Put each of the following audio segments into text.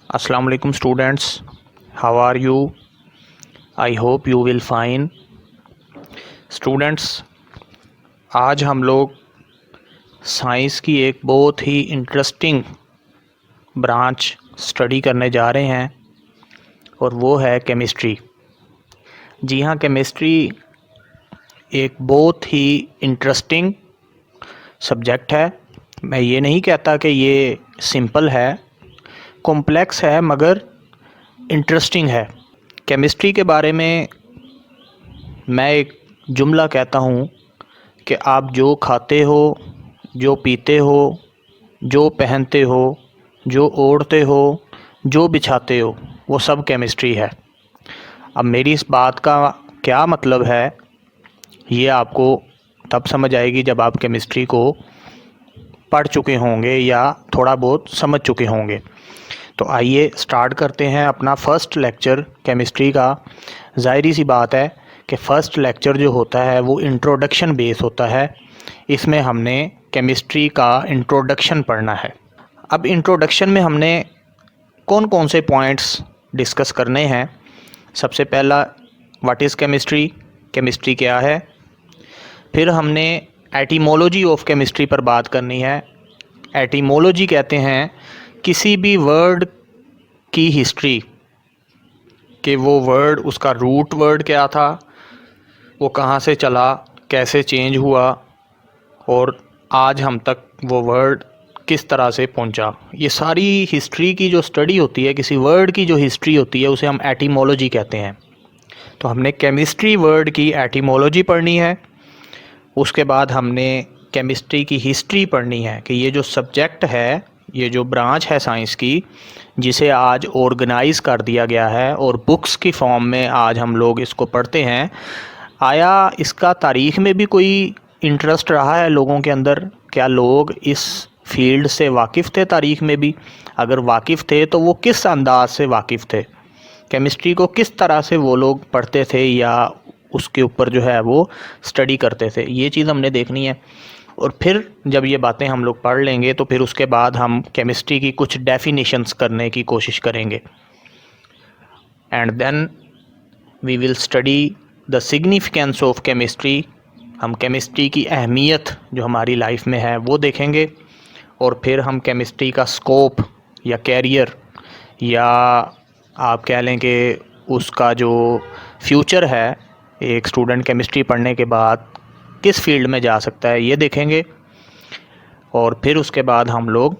अस्सलाम वालेकुम students, how are you? I hope you will fine. Students, आज हम लोग साइंस की एक बहुत ही इंटरेस्टिंग ब्रांच स्टडी करने जा रहे हैं और वो है केमिस्ट्री। जी हाँ, केमिस्ट्री एक बहुत ही इंटरेस्टिंग सब्जेक्ट है। मैं ये नहीं कहता कि ये सिंपल है, कॉम्प्लेक्स है, मगर इंटरेस्टिंग है। केमिस्ट्री के बारे में मैं एक जुमला कहता हूँ कि आप जो खाते हो, जो पीते हो, जो पहनते हो, जो ओढ़ते हो, जो बिछाते हो, वो सब केमिस्ट्री है। अब मेरी इस बात का क्या मतलब है, ये आपको तब समझ आएगी जब आप केमिस्ट्री को पढ़ चुके होंगे या थोड़ा बहुत समझ चुके होंगे। तो आइए स्टार्ट करते हैं अपना फ़र्स्ट लेक्चर केमिस्ट्री का। ज़ाहिर सी बात है कि फ़र्स्ट लेक्चर जो होता है वो इंट्रोडक्शन बेस होता है। इसमें हमने केमिस्ट्री का इंट्रोडक्शन पढ़ना है। अब इंट्रोडक्शन में हमने कौन कौन से पॉइंट्स डिस्कस करने हैं। सबसे पहला, व्हाट इज़ केमिस्ट्री, केमिस्ट्री क्या है। फिर हमने एटिमोलॉजी ऑफ केमिस्ट्री पर बात करनी है। एटिमोलॉजी कहते हैं किसी भी वर्ड की हिस्ट्री, कि वो वर्ड, उसका रूट वर्ड क्या था, वो कहाँ से चला, कैसे चेंज हुआ और आज हम तक वो वर्ड किस तरह से पहुंचा। ये सारी हिस्ट्री की जो स्टडी होती है, किसी वर्ड की जो हिस्ट्री होती है, उसे हम एटिमोलॉजी कहते हैं। तो हमने केमिस्ट्री वर्ड की एटिमोलॉजी पढ़नी है। उसके बाद हमने केमिस्ट्री की हिस्ट्री पढ़नी है कि ये जो सब्जेक्ट है, ये जो ब्रांच है साइंस की, जिसे आज ऑर्गेनाइज़ कर दिया गया है और बुक्स की फॉर्म में आज हम लोग इसको पढ़ते हैं, आया इसका तारीख़ में भी कोई इंटरेस्ट रहा है लोगों के अंदर? क्या लोग इस फील्ड से वाकिफ़ थे तारीख़ में भी? अगर वाकिफ़ थे तो वो किस अंदाज से वाकिफ़ थे, केमिस्ट्री को किस तरह से वो लोग पढ़ते थे या उसके ऊपर जो है वो स्टडी करते थे, ये चीज़ हमने देखनी है। और फिर जब ये बातें हम लोग पढ़ लेंगे तो फिर उसके बाद हम केमिस्ट्री की कुछ डेफिनेशंस करने की कोशिश करेंगे। And then we will study the significance of chemistry. हम केमिस्ट्री की अहमियत जो हमारी लाइफ में है वो देखेंगे। और फिर हम केमिस्ट्री का स्कोप या कैरियर, या आप कह लें कि उसका जो फ्यूचर है, एक स्टूडेंट केमिस्ट्री पढ़ने के बाद किस फील्ड में जा सकता है, ये देखेंगे। और फिर उसके बाद हम लोग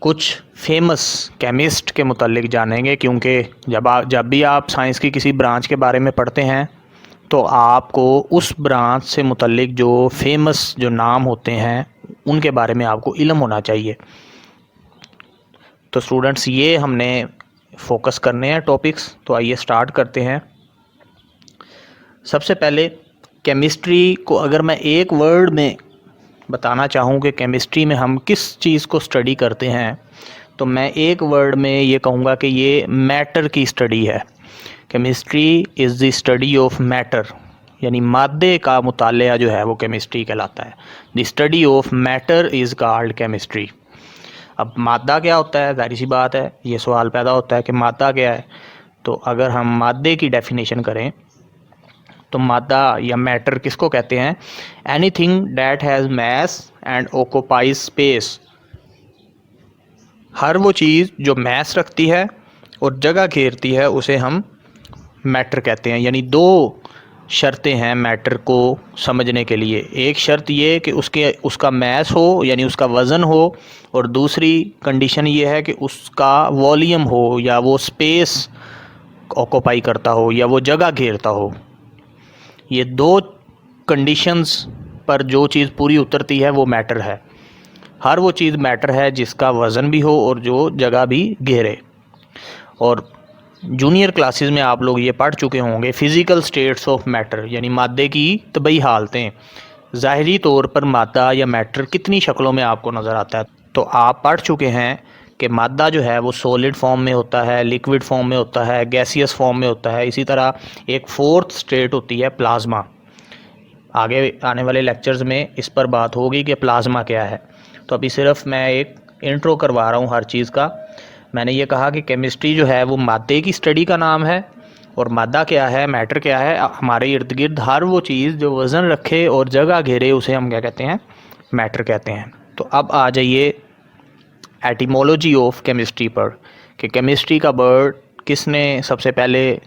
कुछ फेमस केमिस्ट के मुतालिक जानेंगे, क्योंकि जब भी आप साइंस की किसी ब्रांच के बारे में पढ़ते हैं तो आपको उस ब्रांच से मुतालिक जो फेमस जो नाम होते हैं उनके बारे में आपको इल्म होना चाहिए। तो स्टूडेंट्स, ये हमने फोकस करने हैं टॉपिक्स। तो आइए स्टार्ट करते हैं। सबसे पहले केमिस्ट्री को अगर मैं एक वर्ड में बताना चाहूँ कि केमिस्ट्री में हम किस चीज़ को स्टडी करते हैं, तो मैं एक वर्ड में ये कहूँगा कि ये मैटर की स्टडी है। Chemistry is the study of matter, यानी मादे का मुतालिया जो है वो केमिस्ट्री कहलाता है। The study of matter is called chemistry. अब मादा क्या होता है, जाहिर सी बात है ये सवाल पैदा होता है कि मादा क्या है। तो अगर हम मादे की डेफिनेशन करें तो मादा या मैटर किसको कहते हैं? Anything that has mass and occupies space. हर वो चीज़ जो मैस रखती है और जगह घेरती है उसे हम मैटर कहते हैं। यानी दो शर्तें हैं मैटर को समझने के लिए। एक शर्त ये कि उसका मैस हो, यानी उसका वज़न हो, और दूसरी कंडीशन ये है कि उसका वॉल्यूम हो, या वो स्पेस ऑक्यूपाई करता हो, या वो जगह घेरता हो। ये दो कंडीशंस पर जो चीज़ पूरी उतरती है वो मैटर है। हर वो चीज़ मैटर है जिसका वज़न भी हो और जो जगह भी घेरे। और जूनियर क्लासेस में आप लोग ये पढ़ चुके होंगे फिज़िकल स्टेट्स ऑफ मैटर, यानी मादे की तबई हालतें। ज़ाहिरी तौर पर मादा या मैटर कितनी शक्लों में आपको नज़र आता है, तो आप पढ़ चुके हैं कि मादा जो है वो सॉलिड फॉर्म में होता है, लिक्विड फॉर्म में होता है, गैसियस फॉर्म में होता है। इसी तरह एक फोर्थ स्टेट होती है प्लाज्मा। आगे आने वाले लेक्चर्स में इस पर बात होगी कि प्लाज्मा क्या है। तो अभी सिर्फ मैं एक इंट्रो करवा रहा हूँ हर चीज़ का। मैंने ये कहा कि केमिस्ट्री जो है वो मादे की स्टडी का नाम है, और मादा क्या है, मैटर क्या है, हमारे इर्द गिर्द हर वो चीज़ जो वज़न रखे और जगह घेरे उसे हम क्या कहते हैं, मैटर कहते हैं। तो अब आ जाइए एटिमोलॉजी ऑफ केमिस्ट्री पर, कि केमिस्ट्री का वर्ड किसने सबसे पहले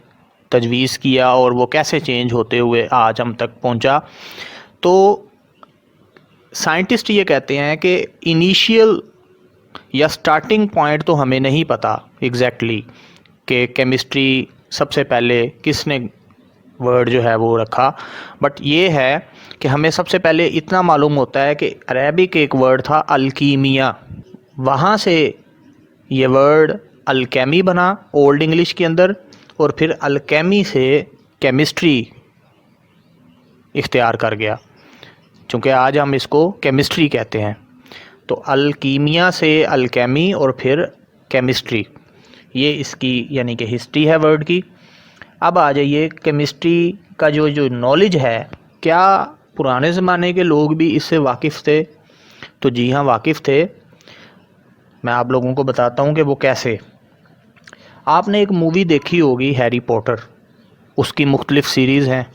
तजवीज़ किया और वो कैसे चेंज होते हुए आज हम तक पहुंचा। तो साइंटिस्ट ये कहते हैं कि इनिशियल या स्टार्टिंग पॉइंट तो हमें नहीं पता एग्जैक्टली कि केमिस्ट्री सबसे पहले किसने वर्ड जो है वो रखा, बट ये है कि हमें सबसे पहले इतना मालूम होता है कि अरेबिक एक वर्ड था अल्कीमिया, वहाँ से ये वर्ड अल्केमी बना ओल्ड इंग्लिश के अंदर, और फिर अल्केमी से केमिस्ट्री इख्तियार कर गया, चूँकि आज हम इसको केमिस्ट्री कहते हैं। तो अल्कीमिया से अल्केमी और फिर केमिस्ट्री, ये इसकी यानी कि हिस्ट्री है वर्ड की। अब आ जाइए केमिस्ट्री का जो नॉलेज है, क्या पुराने ज़माने के लोग भी इससे वाकिफ़ थे? तो जी हाँ, वाकिफ़ थे। मैं आप लोगों को बताता हूँ कि वो कैसे। आपने एक मूवी देखी होगी हैरी पॉटर, उसकी मुख्तलिफ़ सीरीज़ हैं।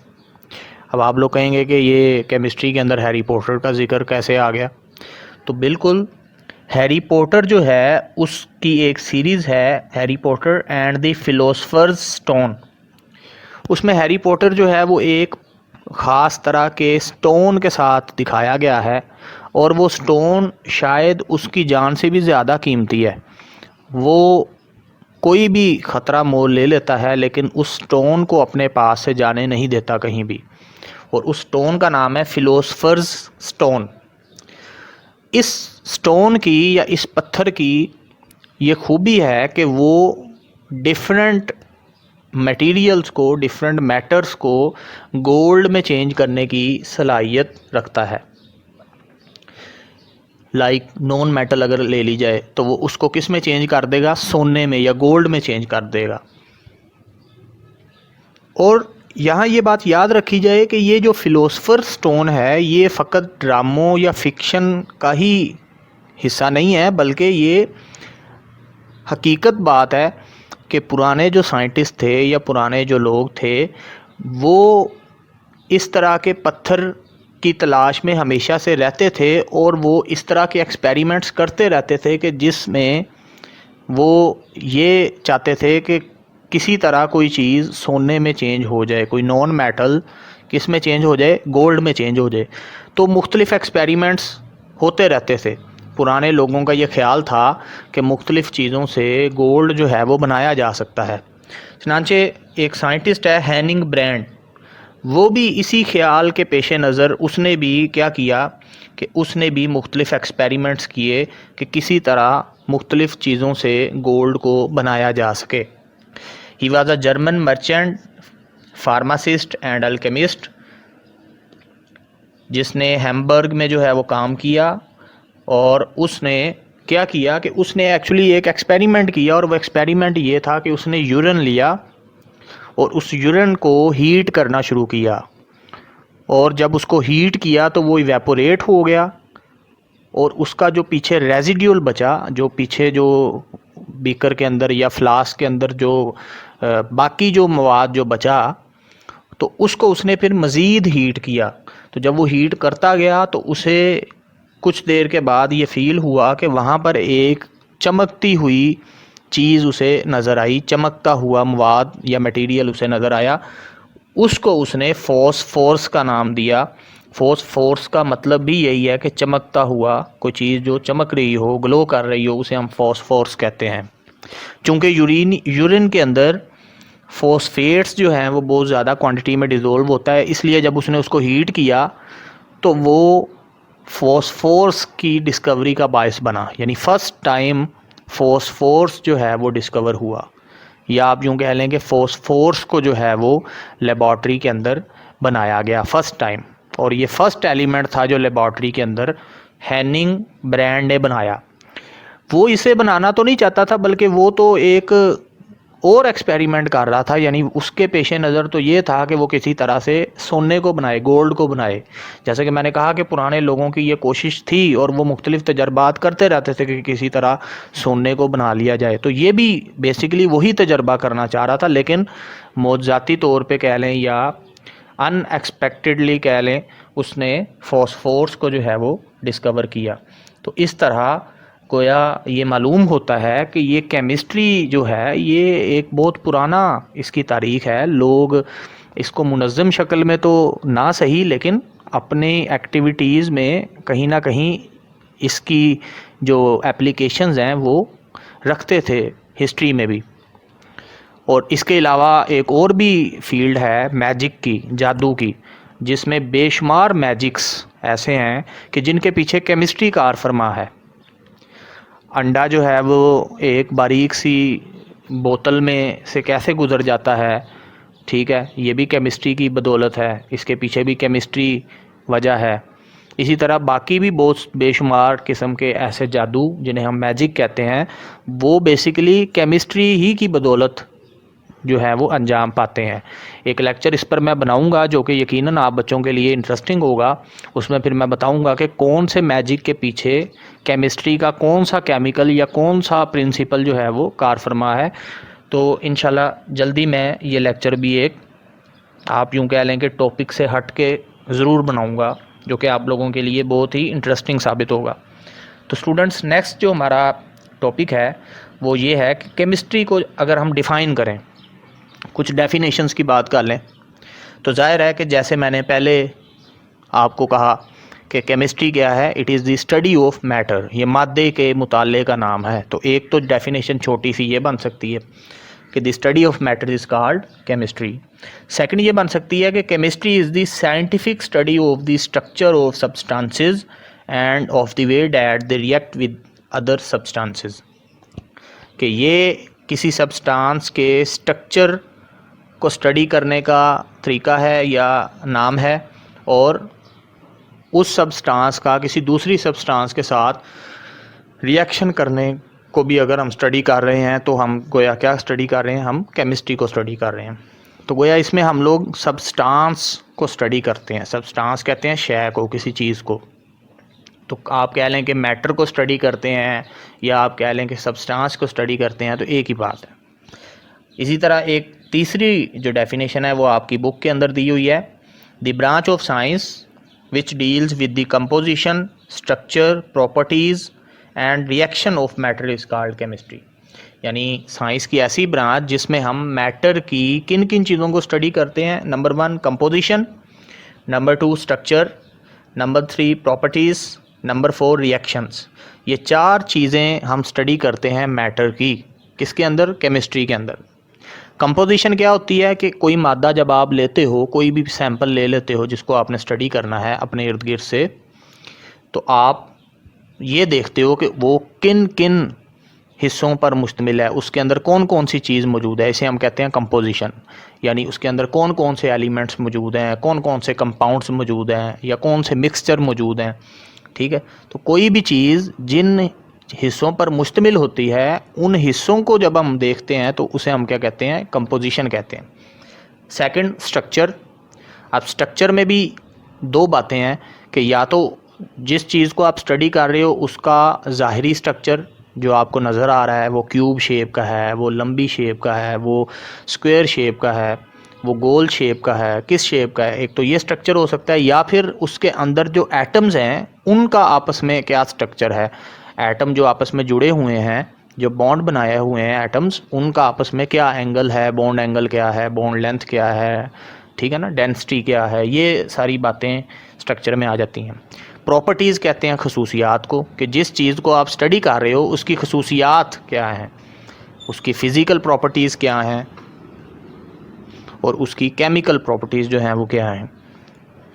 अब आप लोग कहेंगे कि ये केमिस्ट्री के अंदर हैरी पॉटर का ज़िक्र कैसे आ गया? तो बिल्कुल, हैरी पॉटर जो है उसकी एक सीरीज़ है Harry Potter and the philosopher's stone. उसमें हैरी पॉटर जो है वो एक ख़ास तरह के स्टोन के साथ दिखाया गया है, और वो स्टोन शायद उसकी जान से भी ज़्यादा कीमती है। वो कोई भी ख़तरा मोल ले लेता है, लेकिन उस स्टोन को अपने पास से जाने नहीं देता कहीं भी, और उस स्टोन का नाम है फिलोसफर्स स्टोन। इस स्टोन की या इस पत्थर की ये खूबी है कि वो डिफरेंट मटेरियल्स को, डिफरेंट मैटर्स को गोल्ड में चेंज करने की सलाहियत रखता है। लाइक नॉन मेटल अगर ले ली जाए तो वो उसको किस में चेंज कर देगा, सोने में या गोल्ड में चेंज कर देगा। और यहाँ ये बात याद रखी जाए कि ये जो फिलोसफर स्टोन है ये फ़कत ड्रामों या फिक्शन का ही हिस्सा नहीं है, बल्कि ये हकीकत बात है कि पुराने जो साइंटिस्ट थे या पुराने जो लोग थे वो इस तरह के पत्थर की तलाश में हमेशा से रहते थे, और वो इस तरह के एक्सपेरिमेंट्स करते रहते थे कि जिसमें वो ये चाहते थे कि किसी तरह कोई चीज़ सोने में चेंज हो जाए, कोई नॉन मेटल किस में चेंज हो जाए, गोल्ड में चेंज हो जाए। तो मुख्तलिफ़ एक्सपेरिमेंट्स होते रहते थे। पुराने लोगों का ये ख्याल था कि मुख्तलिफ़ चीज़ों से गोल्ड जो है वो बनाया जा सकता है। चनांचे एक साइंटिस्ट है हैनिंग ब्रैंड, वो भी इसी ख्याल के पेश नज़र उसने भी क्या किया कि उसने भी मुख्तलिफ़ एक्सपेरिमेंट्स किए कि किसी तरह मुख्तलिफ़ चीज़ों से गोल्ड को बनाया जा सके। He was a German merchant, pharmacist and alchemist, जिसने हैम्बर्ग में जो है वो काम किया। और उसने क्या किया कि उसने एक्चुअली एक एक्सपेरिमेंट किया, और वो एक्सपेरिमेंट ये था कि उसने यूरिन लिया और उस यूरिन को हीट करना शुरू किया, और जब उसको हीट किया तो वो इवेपोरेट हो गया, और उसका जो पीछे रेजिड्यूल बचा, जो पीछे जो बीकर के अंदर या फ्लास्क के अंदर जो बाकी जो मवाद जो बचा, तो उसको उसने फिर मज़ीद हीट किया। तो जब वो हीट करता गया तो उसे कुछ देर के बाद ये फ़ील हुआ कि वहाँ पर एक चमकती हुई चीज़ उसे नज़र आई, चमकता हुआ मवाद या मटेरियल उसे नज़र आया। उसको उसने फॉस्फोरस का नाम दिया। फॉस्फोरस का मतलब भी यही है कि चमकता हुआ, कोई चीज़ जो चमक रही हो, ग्लो कर रही हो, उसे हम फॉस्फोरस कहते हैं। चूँकि यूरिन के अंदर फॉस्फेट्स जो हैं वो बहुत ज़्यादा क्वांटिटी में डिज़ोल्व होता है, इसलिए जब उसने उसको हीट किया तो वो फॉस्फोरस की डिस्कवरी का बायस बना, यानी फ़र्स्ट टाइम फॉस्फोरस जो है वो डिस्कवर हुआ, या आप यूँ कह लें कि फॉस्फोरस को जो है वो लेबॉर्ट्री के अंदर बनाया गया फ़र्स्ट टाइम। और ये फ़र्स्ट एलिमेंट था जो लेबॉर्ट्री के अंदर हैनिंग ब्रैंड ने बनाया। वो इसे बनाना तो नहीं चाहता था, बल्कि वो तो एक और एक्सपेरिमेंट कर रहा था, यानी उसके पेश नज़र तो ये था कि वो किसी तरह से सोने को बनाए, गोल्ड को बनाए। जैसे कि मैंने कहा कि पुराने लोगों की ये कोशिश थी और वो मुख्तलिफ़ तजर्बात करते रहते थे कि किसी तरह सोने को बना लिया जाए। तो ये भी बेसिकली वही तजर्बा करना चाह रहा था, लेकिन मौज़ाती तौर पे कह लें या अनएक्सपेक्टेडली कह लें, उसने फॉस्फोरस को जो है वो डिस्कवर किया। तो इस तरह गोया ये मालूम होता है कि ये केमिस्ट्री जो है ये एक बहुत पुराना इसकी तारीख़ है। लोग इसको मुनज़्ज़म शक्ल में तो ना सही, लेकिन अपने एक्टिविटीज़ में कहीं ना कहीं इसकी जो एप्लीकेशंस हैं वो रखते थे हिस्ट्री में भी। और इसके अलावा एक और भी फील्ड है मैजिक की, जादू की, जिसमें बेशुमार मैजिक्स ऐसे हैं कि जिनके पीछे केमिस्ट्री कार फरमा है। अंडा जो है वो एक बारीक सी बोतल में से कैसे गुज़र जाता है, ठीक है, ये भी केमिस्ट्री की बदौलत है, इसके पीछे भी केमिस्ट्री वजह है। इसी तरह बाकी भी बहुत बेशुमार किस्म के ऐसे जादू जिन्हें हम मैजिक कहते हैं, वो बेसिकली केमिस्ट्री ही की बदौलत जो है वो अंजाम पाते हैं। एक लेक्चर इस पर मैं बनाऊंगा जो कि यकीनन आप बच्चों के लिए इंटरेस्टिंग होगा। उसमें फिर मैं बताऊंगा कि कौन से मैजिक के पीछे केमिस्ट्री का कौन सा केमिकल या कौन सा प्रिंसिपल जो है वो कार फरमा है। तो इंशाल्लाह जल्दी मैं ये लेक्चर भी एक, आप यूँ कह लें कि टॉपिक से हट के ज़रूर बनाऊँगा, जो कि आप लोगों के लिए बहुत ही इंटरेस्टिंग साबित होगा। तो स्टूडेंट्स, नेक्स्ट जो हमारा टॉपिक है वो ये है कि केमिस्ट्री को अगर हम डिफ़ाइन करें, कुछ डेफिनेशंस की बात कर लें, तो जाहिर है कि जैसे मैंने पहले आपको कहा कि केमिस्ट्री क्या है, it is the study of matter, ये मादे के मुताले का नाम है। तो एक तो डेफिनेशन छोटी सी ये बन सकती है कि the study of matter is called chemistry. Second ये बन सकती है कि chemistry is the scientific study of the structure of substances end of the way that they react with other substances, कि ये किसी सब्सटेंस के स्ट्रक्चर को स्टडी करने का तरीका है या नाम है, और उस सब्सटेंस का किसी दूसरी सब्सटेंस के साथ रिएक्शन करने को भी अगर हम स्टडी कर रहे हैं तो हम गोया क्या स्टडी कर रहे हैं, हम केमिस्ट्री को स्टडी कर रहे हैं। तो गोया इसमें हम लोग सब्सटेंस को स्टडी करते हैं। सब्सटेंस कहते हैं शय को, किसी चीज़ को। तो आप कह लें कि मैटर को स्टडी करते हैं या आप कह लें कि सब्सटेंस को स्टडी करते हैं, तो एक ही बात है। इसी तरह एक तीसरी जो डेफिनेशन है वो आपकी बुक के अंदर दी हुई है, the branch of science which deals with the composition, structure, properties and reaction of matter is called chemistry. यानी साइंस की ऐसी ब्रांच जिसमें हम मैटर की किन किन चीज़ों को स्टडी करते हैं। Number 1 composition, number 2 structure, number 3 properties, number 4 reactions. ये 4 चीज़ें हम स्टडी करते हैं मैटर की, किसके अंदर, केमिस्ट्री के अंदर। कंपोजिशन क्या होती है कि कोई मादा जब आप लेते हो, कोई भी सैंपल ले लेते हो जिसको आपने स्टडी करना है अपने इर्द गिर्द से, तो आप ये देखते हो कि वो किन किन हिस्सों पर मुश्तमिल है, उसके अंदर कौन कौन सी चीज़ मौजूद है, इसे हम कहते हैं कंपोजिशन। यानी उसके अंदर कौन कौन से एलिमेंट्स मौजूद हैं, कौन कौन से कंपाउंड्स मौजूद हैं या कौन से मिक्सचर मौजूद हैं, ठीक है। तो कोई भी चीज़ जिन हिस्सों पर मुश्तमिल होती है, उन हिस्सों को जब हम देखते हैं तो उसे हम क्या कहते हैं, कंपोजिशन कहते हैं। Second structure. अब स्ट्रक्चर में भी 2 बातें हैं कि या तो जिस चीज़ को आप स्टडी कर रहे हो उसका ज़ाहिरी स्ट्रक्चर जो आपको नज़र आ रहा है वो क्यूब शेप का है, वो लंबी शेप का है, वो स्क्वायर शेप का है, वो गोल शेप का है, किस शेप का है, एक तो ये स्ट्रक्चर हो सकता है। या फिर उसके अंदर जो एटम्स हैं उनका आपस में क्या स्ट्रक्चर है, एटम जो आपस में जुड़े हुए हैं, जो बॉन्ड बनाए हुए हैं एटम्स, उनका आपस में क्या एंगल है, बॉन्ड एंगल क्या है, बॉन्ड लेंथ क्या है, ठीक है ना, डेंसिटी क्या है, ये सारी बातें स्ट्रक्चर में आ जाती हैं। प्रॉपर्टीज़ कहते हैं खसूसियात को, कि जिस चीज़ को आप स्टडी कर रहे हो उसकी खसूसियात क्या हैं, उसकी फ़िज़िकल प्रॉपर्टीज़ क्या हैं और उसकी केमिकल प्रॉपर्टीज़ जो हैं वो क्या हैं।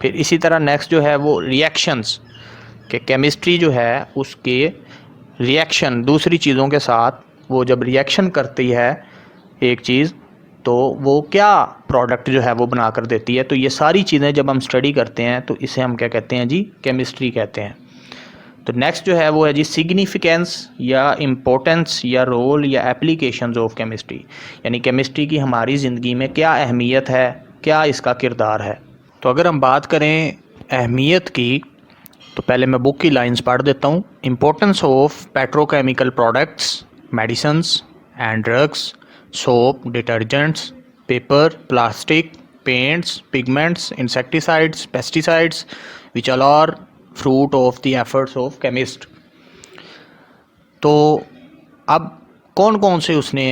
फिर इसी तरह नेक्स्ट जो है वो रिएक्शंस, कि केमिस्ट्री जो है उसके रिएक्शन दूसरी चीज़ों के साथ, वो जब रिएक्शन करती है एक चीज़ तो वो क्या प्रोडक्ट जो है वो बना कर देती है। तो ये सारी चीज़ें जब हम स्टडी करते हैं तो इसे हम क्या कहते हैं जी, केमिस्ट्री कहते हैं। तो नेक्स्ट जो है वो है जी सिग्निफिकेंस या इम्पोर्टेंस या रोल या एप्लीकेशंस ऑफ केमिस्ट्री, यानी केमिस्ट्री की हमारी ज़िंदगी में क्या अहमियत है, क्या इसका किरदार है। तो अगर हम बात करें अहमियत की, तो पहले मैं बुक की लाइंस पढ़ देता हूँ। Importance of petrochemical products, medicines and drugs, soap, detergents, paper, plastic, paints, pigments, insecticides, pesticides, which all are fruit of the efforts of chemist. तो अब कौन कौन से उसने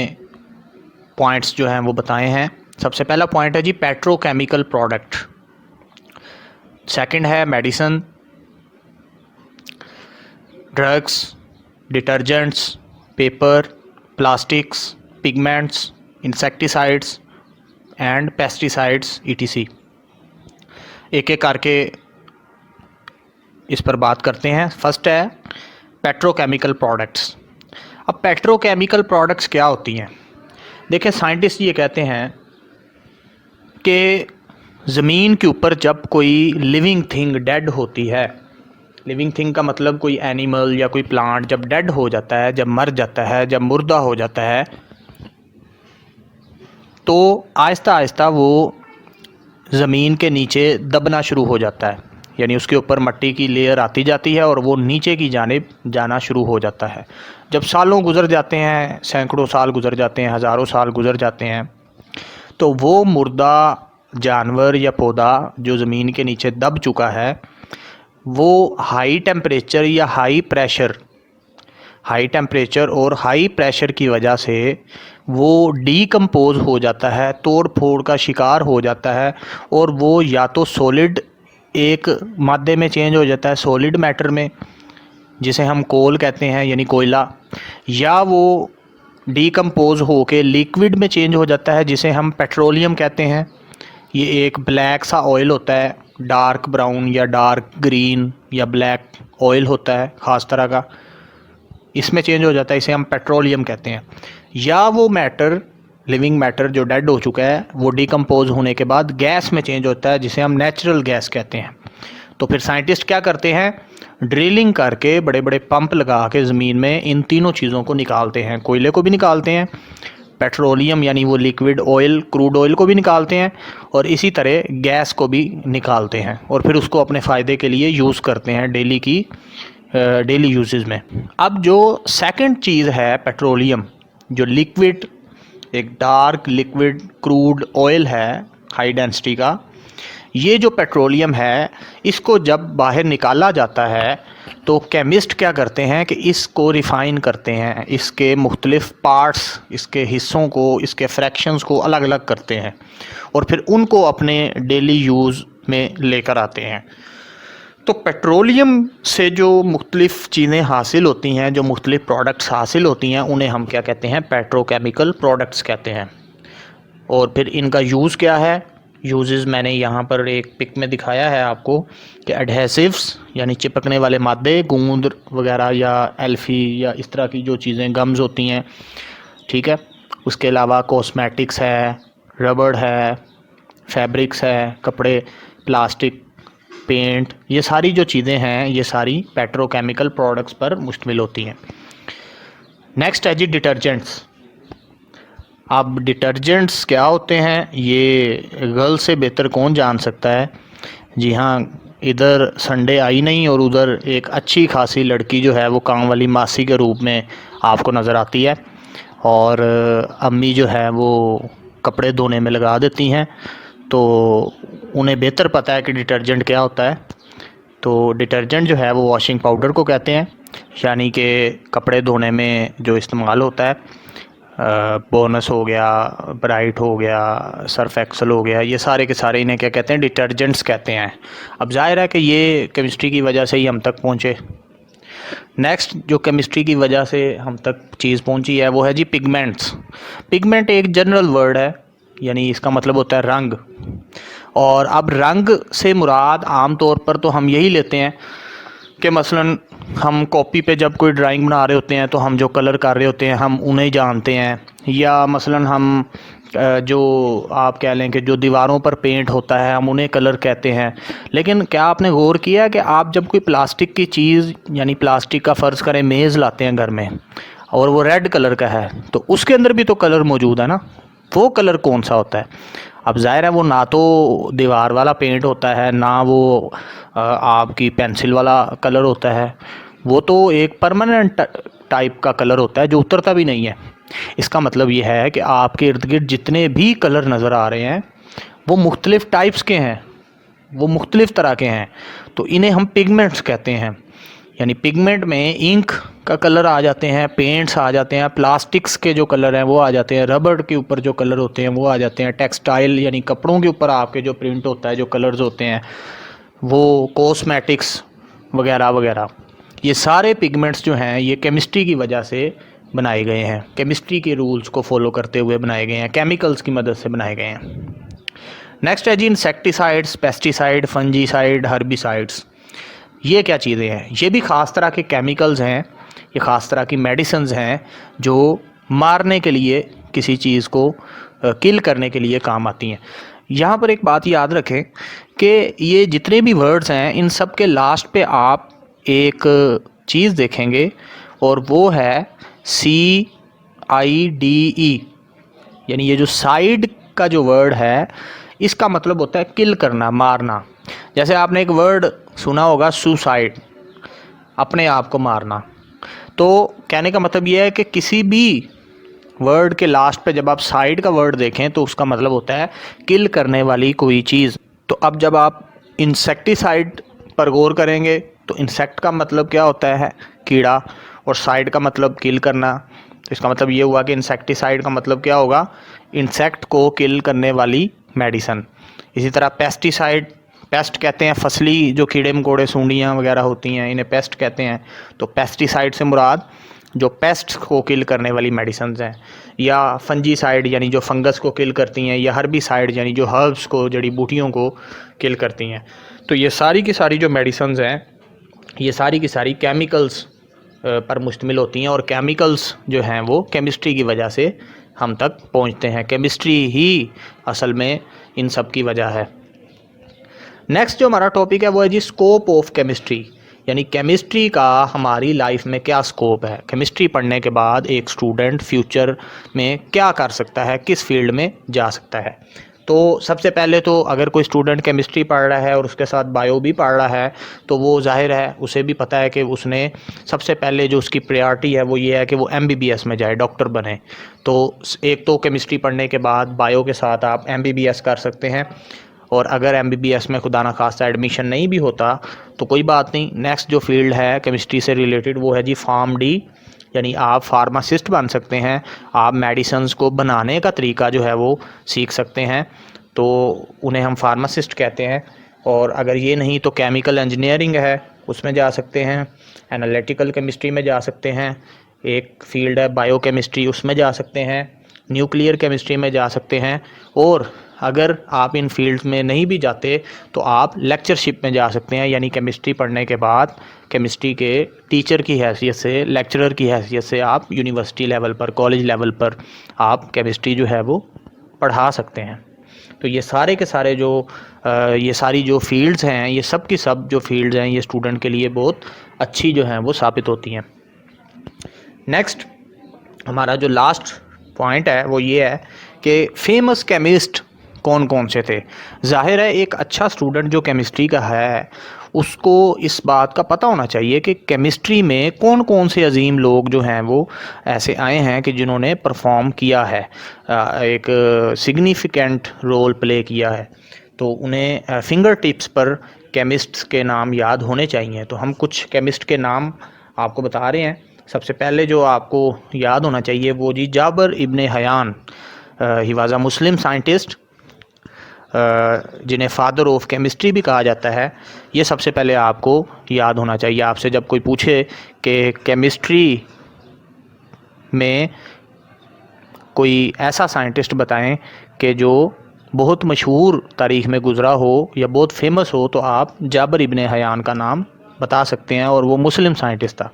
पॉइंट्स जो हैं वो बताए हैं। सबसे पहला पॉइंट है जी पेट्रोकेमिकल प्रोडक्ट, सेकंड है medicine, drugs, detergents, paper, plastics, pigments, insecticides and pesticides etc. एक एक करके इस पर बात करते हैं। फर्स्ट है पेट्रोकेमिकल प्रोडक्ट्स। अब पेट्रोकेमिकल प्रोडक्ट्स क्या होती हैं? देखिए, साइंटिस्ट ये कहते हैं कि ज़मीन के ऊपर जब कोई लिविंग थिंग डेड होती है, लिविंग थिंग का मतलब कोई एनिमल या कोई प्लांट जब डेड हो जाता है, जब मर जाता है, जब मुर्दा हो जाता है, तो आहिस्ता आहिस्ता वो ज़मीन के नीचे दबना शुरू हो जाता है, यानी उसके ऊपर मिट्टी की लेयर आती जाती है और वो नीचे की जानिब जाना शुरू हो जाता है। जब सालों गुजर जाते हैं, सैकड़ों साल गुजर जाते हैं, हज़ारों साल गुजर जाते हैं, तो वो मुर्दा जानवर या पौधा जो ज़मीन के नीचे दब चुका है, वो हाई टेम्परेचर या हाई टेम्परेचर और हाई प्रेशर की वजह से वो डीकम्पोज हो जाता है, तोड़ फोड़ का शिकार हो जाता है, और वो या तो सॉलिड एक मादे में चेंज हो जाता है, सॉलिड मैटर में, जिसे हम कोल कहते हैं यानी कोयला, या वो डीकम्पोज होके लिक्विड में चेंज हो जाता है जिसे हम पेट्रोलियम कहते हैं। ये एक ब्लैक सा ऑयल होता है, डार्क ब्राउन या डार्क ग्रीन या ब्लैक ऑयल होता है ख़ास तरह का, इसमें चेंज हो जाता है, इसे हम पेट्रोलियम कहते हैं। या वो मैटर, लिविंग मैटर जो डेड हो चुका है, वो डिकम्पोज होने के बाद गैस में चेंज होता है जिसे हम नेचुरल गैस कहते हैं। तो फिर साइंटिस्ट क्या करते हैं? ड्रिलिंग करके बड़े बड़े पंप लगा के ज़मीन में इन तीनों चीज़ों को निकालते हैं। कोयले को भी निकालते हैं, पेट्रोलियम यानी वो लिक्विड ऑयल, क्रूड ऑयल को भी निकालते हैं, और इसी तरह गैस को भी निकालते हैं, और फिर उसको अपने फ़ायदे के लिए यूज़ करते हैं डेली यूजेस में। अब जो सेकंड चीज़ है पेट्रोलियम, जो लिक्विड, एक डार्क लिक्विड क्रूड ऑयल है हाई डेंसिटी का, ये जो पेट्रोलियम है, इसको जब बाहर निकाला जाता है तो केमिस्ट क्या करते हैं कि इसको रिफ़ाइन करते हैं, इसके मुख्तलिफ़ पार्ट्स, इसके हिस्सों को, इसके फ्रैक्शंस को अलग अलग करते हैं, और फिर उनको अपने डेली यूज़ में लेकर आते हैं। तो पेट्रोलियम से जो मुख्तलिफ़ चीज़ें हासिल होती हैं, जो मुख्तलिफ़ प्रोडक्ट्स हासिल होती हैं, उन्हें हम क्या कहते हैं? पेट्रोकेमिकल प्रोडक्ट्स कहते हैं। और फिर इनका यूज़ क्या है? यूजेस मैंने यहाँ पर एक पिक में दिखाया है आपको कि एडहेसिव्स यानी चिपकने वाले मादे, गूंद वगैरह या एल्फी या इस तरह की जो चीज़ें गम्स होती हैं, ठीक है। उसके अलावा कॉस्मेटिक्स है, रबड़ है, फैब्रिक्स है, कपड़े, प्लास्टिक, पेंट, ये सारी जो चीज़ें हैं, ये सारी पेट्रोकेमिकल प्रोडक्ट्स पर मुश्तमिल होती हैं। नेक्स्ट है जी डिटर्जेंट्स। अब डिटर्जेंट्स क्या होते हैं, ये गर्ल से बेहतर कौन जान सकता है। जी हाँ, इधर संडे आई नहीं और उधर एक अच्छी खासी लड़की जो है वो काम वाली मासी के रूप में आपको नज़र आती है, और अम्मी जो है वो कपड़े धोने में लगा देती हैं, तो उन्हें बेहतर पता है कि डिटर्जेंट क्या होता है। तो डिटर्जेंट जो है वो वॉशिंग पाउडर को कहते हैं, यानी कि कपड़े धोने में जो इस्तेमाल होता है। बोनस हो गया, ब्राइट हो गया, सर्फ एक्सल हो गया, ये सारे के सारे इन्हें क्या कहते हैं? डिटर्जेंट्स कहते हैं। अब जाहिर है कि ये केमिस्ट्री की वजह से ही हम तक पहुँचे। नेक्स्ट जो केमिस्ट्री की वजह से हम तक चीज़ पहुँची है वो है जी पिगमेंट्स। पिगमेंट एक जनरल वर्ड है, यानी इसका मतलब होता है रंग। और अब रंग से मुराद आम तौर पर तो हम यही लेते हैं कि मसलन हम कॉपी पे जब कोई ड्राइंग बना रहे होते हैं तो हम जो कलर कर रहे होते हैं हम उन्हें जानते हैं, या मसलन हम जो आप कह लें कि जो दीवारों पर पेंट होता है हम उन्हें कलर कहते हैं। लेकिन क्या आपने गौर किया है कि आप जब कोई प्लास्टिक की चीज़ यानी प्लास्टिक का फ़र्ज़ करें मेज़ लाते हैं घर में और वो रेड कलर का है तो उसके अंदर भी तो कलर मौजूद है ना, वो कलर कौन सा होता है? अब ज़ाहिर है वो ना तो दीवार वाला पेंट होता है ना वो आपकी पेंसिल वाला कलर होता है, वो तो एक परमानेंट टाइप का कलर होता है जो उतरता भी नहीं है। इसका मतलब ये है कि आपके इर्द गिर्द जितने भी कलर नज़र आ रहे हैं वो मुख्तलिफ़ टाइप्स के हैं, वो मुख्तलिफ़ तरह के हैं, तो इन्हें हम पिगमेंट्स कहते हैं। यानी पिगमेंट में इंक का कलर आ जाते हैं, पेंट्स आ जाते हैं, प्लास्टिक्स के जो कलर हैं वो आ जाते हैं, रबड़ के ऊपर जो कलर होते हैं वो आ जाते हैं, टेक्सटाइल यानी कपड़ों के ऊपर आपके जो प्रिंट होता है, जो कलर्स होते हैं वो, कॉस्मेटिक्स वगैरह वगैरह, ये सारे पिगमेंट्स जो हैं ये केमिस्ट्री की वजह से बनाए गए हैं, केमिस्ट्री के रूल्स को फॉलो करते हुए बनाए गए हैं, केमिकल्स की मदद से बनाए गए हैं। नेक्स्ट है जी इंसेक्टिसाइड्स, पेस्टिसाइड, फंजीसाइड, हर्बिसाइड्स। ये क्या चीज़ें हैं? ये भी ख़ास तरह के केमिकल्स हैं, ये ख़ास तरह की मेडिसिन्स हैं जो मारने के लिए, किसी चीज़ को किल करने के लिए काम आती हैं। यहाँ पर एक बात याद रखें कि ये जितने भी वर्ड्स हैं इन सब के लास्ट पे आप एक चीज़ देखेंगे और वो है CIDE, यानी ये जो साइड का जो वर्ड है इसका मतलब होता है किल करना, मारना। जैसे आपने एक वर्ड सुना होगा सुसाइड, अपने आप को मारना। तो कहने का मतलब ये है कि किसी भी वर्ड के लास्ट पे जब आप साइड का वर्ड देखें तो उसका मतलब होता है किल करने वाली कोई चीज़। तो अब जब आप इंसेक्टिसाइड पर गौर करेंगे तो इंसेक्ट का मतलब क्या होता है? कीड़ा, और साइड का मतलब किल करना। तो इसका मतलब ये हुआ कि इंसेक्टिसाइड का मतलब क्या होगा? इंसेक्ट को किल करने वाली मेडिसन। इसी तरह पेस्टिसाइड, पेस्ट कहते हैं फसली जो कीड़े मकोड़े, सूंडियाँ वगैरह होती हैं, इन्हें पेस्ट कहते हैं। तो पेस्टिसाइड से मुराद जो पेस्ट को किल करने वाली मेडिसिन्स हैं, या फंजीसाइड यानी जो फंगस को किल करती हैं, या हर्बिसाइड यानी जो हर्ब्स को, जड़ी बूटियों को किल करती हैं। तो ये सारी की सारी जो मेडिसिन्स हैं ये सारी की सारी केमिकल्स पर मुश्तमिल होती हैं, और केमिकल्स जो हैं वो केमिस्ट्री की वजह से हम तक पहुंचते हैं। केमिस्ट्री ही असल में इन सब की वजह है। नेक्स्ट जो हमारा टॉपिक है वो है जी स्कोप ऑफ केमिस्ट्री, यानी केमिस्ट्री का हमारी लाइफ में क्या स्कोप है। केमिस्ट्री पढ़ने के बाद एक स्टूडेंट फ्यूचर में क्या कर सकता है, किस फील्ड में जा सकता है। तो सबसे पहले तो अगर कोई स्टूडेंट केमिस्ट्री पढ़ रहा है और उसके साथ बायो भी पढ़ रहा है तो वो जाहिर है उसे भी पता है कि उसने सबसे पहले जो उसकी प्रायोरिटी है वो ये है कि वो MBBS में जाए, डॉक्टर बने। तो एक तो केमिस्ट्री पढ़ने के बाद बायो के साथ आप MBBS कर सकते हैं, और अगर MBBS में खुदा ना खास्ता एडमिशन नहीं भी होता तो कोई बात नहीं, नेक्स्ट जो फील्ड है केमिस्ट्री से रिलेटेड वो है जी PharmD, यानी आप फार्मासिस्ट बन सकते हैं। आप मेडिसिन्स को बनाने का तरीका जो है वो सीख सकते हैं, तो उन्हें हम फार्मासिस्ट कहते हैं। और अगर ये नहीं तो केमिकल इंजीनियरिंग है, उसमें जा सकते हैं, एनालिटिकल केमिस्ट्री में जा सकते हैं, एक फील्ड है बायोकेमिस्ट्री, उसमें जा सकते हैं, न्यूक्लियर केमिस्ट्री में जा सकते हैं। और अगर आप इन फील्ड्स में नहीं भी जाते तो आप लेक्चरशिप में जा सकते हैं, यानी केमिस्ट्री पढ़ने के बाद केमिस्ट्री के टीचर की हैसियत से, लेक्चरर की हैसियत से आप यूनिवर्सिटी लेवल पर, कॉलेज लेवल पर आप केमिस्ट्री जो है वो पढ़ा सकते हैं। तो ये सारे के सारे जो ये सारी जो फील्ड्स हैं, ये सब की सब जो फील्ड्स हैं ये स्टूडेंट के लिए बहुत अच्छी जो हैं वो साबित होती हैं। नेक्स्ट हमारा जो लास्ट पॉइंट है वो ये है कि फेमस केमिस्ट कौन कौन से थे। जाहिर है एक अच्छा स्टूडेंट जो केमिस्ट्री का है उसको इस बात का पता होना चाहिए कि केमिस्ट्री में कौन कौन से अजीम लोग जो हैं वो ऐसे आए हैं कि जिन्होंने परफॉर्म किया है, एक सिग्निफिकेंट रोल प्ले किया है। तो उन्हें फिंगर टिप्स पर केमिस्ट्स के नाम याद होने चाहिए। तो हम कुछ केमिस्ट के नाम आपको बता रहे हैं। सबसे पहले जो आपको याद होना चाहिए वो जी Jabir ibn Hayyan, he was a Muslim scientist, जिन्हें फादर ऑफ केमिस्ट्री भी कहा जाता है। ये सबसे पहले आपको याद होना चाहिए। आपसे जब कोई पूछे कि केमिस्ट्री में कोई ऐसा साइंटिस्ट बताएं कि जो बहुत मशहूर तारीख़ में गुज़रा हो या बहुत फेमस हो, तो आप जाबर इब्ने हयान का नाम बता सकते हैं, और वो मुस्लिम साइंटिस्ट था।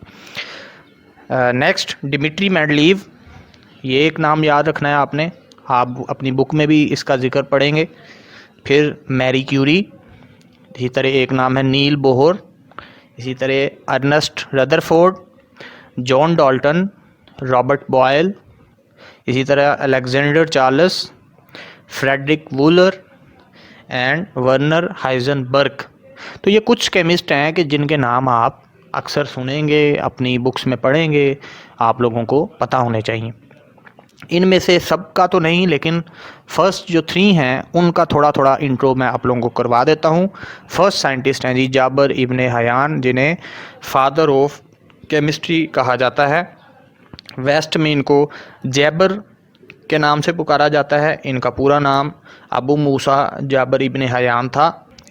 नेक्स्ट डिमिट्री मेंडलीव, ये एक नाम याद रखना है आपने। आप अपनी बुक में भी इसका जिक्र पढ़ेंगे। फिर मैरी क्यूरी, इसी तरह एक नाम है नील बोहर, इसी तरह Ernest Rutherford, John Dalton, Robert Boyle, इसी तरह Alexander Charles, Frederick Wohler and Werner Heisenberg. तो ये कुछ केमिस्ट हैं कि जिनके नाम आप अक्सर सुनेंगे, अपनी बुक्स में पढ़ेंगे, आप लोगों को पता होने चाहिए। इनमें से सबका तो नहीं, लेकिन फर्स्ट जो 3 हैं उनका थोड़ा थोड़ा इंट्रो मैं आप लोगों को करवा देता हूँ। फर्स्ट साइंटिस्ट हैं जी जाबर इब्न हयान, जिन्हें फादर ऑफ केमिस्ट्री कहा जाता है। वेस्ट में इनको जैबर के नाम से पुकारा जाता है। इनका पूरा नाम अबू मूसा जाबर इब्न हयान था।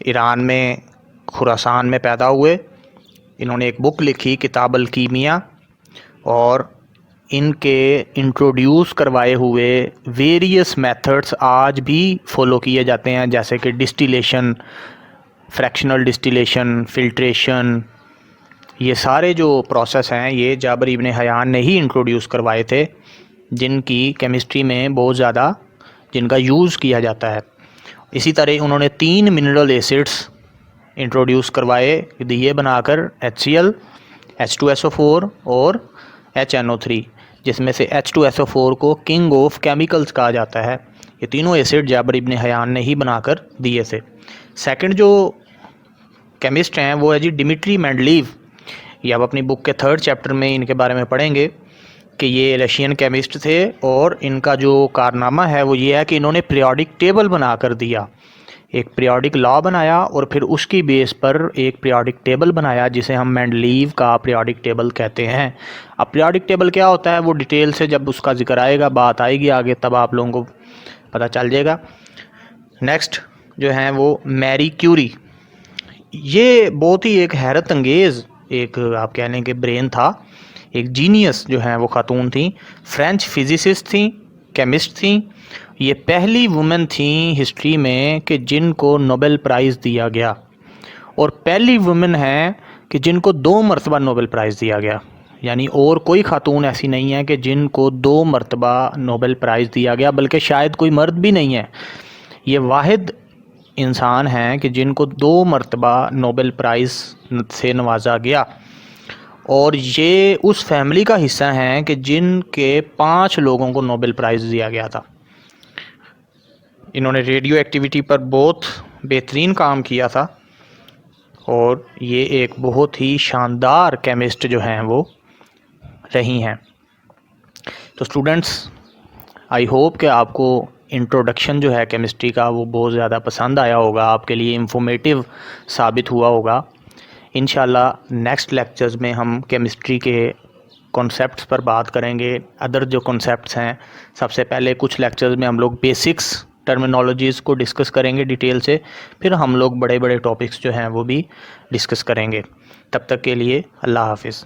ईरान में खुरासान में पैदा हुए। इन्होंने एक बुक लिखी किताब अल कीमिया, और इनके इंट्रोड्यूस करवाए हुए वेरियस मेथड्स आज भी फॉलो किए जाते हैं, जैसे कि डिस्टिलेशन, फ्रैक्शनल डिस्टिलेशन, फिल्ट्रेशन। ये सारे जो प्रोसेस हैं ये जाबर इब्न हयान ने ही इंट्रोड्यूस करवाए थे, जिनकी केमिस्ट्री में बहुत ज़्यादा जिनका यूज़ किया जाता है। इसी तरह उन्होंने 3 मिनरल एसिड्स इंट्रोड्यूस करवाए, दिए बनाकर HCl, H2SO4 और HNO3, जिसमें से H2SO4 को किंग ऑफ केमिकल्स कहा जाता है। ये तीनों एसिड जाबर इब्न हयान ने ही बनाकर दिए थे। सेकंड जो केमिस्ट हैं वो है जी डिमिट्री मेंडलीव। ये आप अपनी बुक के 3rd चैप्टर में इनके बारे में पढ़ेंगे कि ये रशियन केमिस्ट थे, और इनका जो कारनामा है वो ये है कि इन्होंने पीरियोडिक टेबल बना कर दिया, एक पीरियोडिक लॉ बनाया, और फिर उसकी बेस पर एक पीरियोडिक टेबल बनाया जिसे हम मेंडलीव का पीरियोडिक टेबल कहते हैं। अब पीरियोडिक टेबल क्या होता है वो डिटेल से जब उसका जिक्र आएगा, बात आएगी आगे, तब आप लोगों को पता चल जाएगा। नेक्स्ट जो हैं वो मैरी क्यूरी। ये बहुत ही एक हैरत अंगेज़ एक आप कह लें कि ब्रेन था, एक जीनियस जो हैं वो खातून थी, फ्रेंच फिजिसिस्ट थी, केमिस्ट थी। ये पहली वुमेन थी हिस्ट्री में कि जिनको नोबेल प्राइज़ दिया गया, और पहली वुमेन है कि जिनको 2 मरतबा नोबेल प्राइज़ दिया गया। यानी और कोई खातून ऐसी नहीं है कि जिनको 2 मरतबा नोबेल प्राइज़ दिया गया, बल्कि शायद कोई मर्द भी नहीं है। ये वाहिद इंसान हैं कि जिनको 2 मरतबा नोबेल प्राइज़ से नवाजा गया, और ये उस फैमिली का हिस्सा हैं कि जिनके 5 लोगों को नोबेल प्राइज़ दिया गया था। इन्होंने रेडियो एक्टिविटी पर बहुत बेहतरीन काम किया था, और ये एक बहुत ही शानदार केमिस्ट जो हैं वो रही हैं। तो स्टूडेंट्स, आई होप कि आपको इंट्रोडक्शन जो है केमिस्ट्री का वो बहुत ज़्यादा पसंद आया होगा, आपके लिए इंफॉर्मेटिव साबित हुआ होगा। इंशाल्लाह नेक्स्ट लेक्चर्स में हम केमिस्ट्री के कॉन्सेप्ट्स पर बात करेंगे। अदर जो कॉन्सेप्ट्स हैं, सबसे पहले कुछ लेक्चर्स में हम लोग बेसिक्स टर्मिनोलॉजीज़ को डिस्कस करेंगे डिटेल से, फिर हम लोग बड़े बड़े टॉपिक्स जो हैं वो भी डिस्कस करेंगे। तब तक के लिए अल्लाह हाफिज़।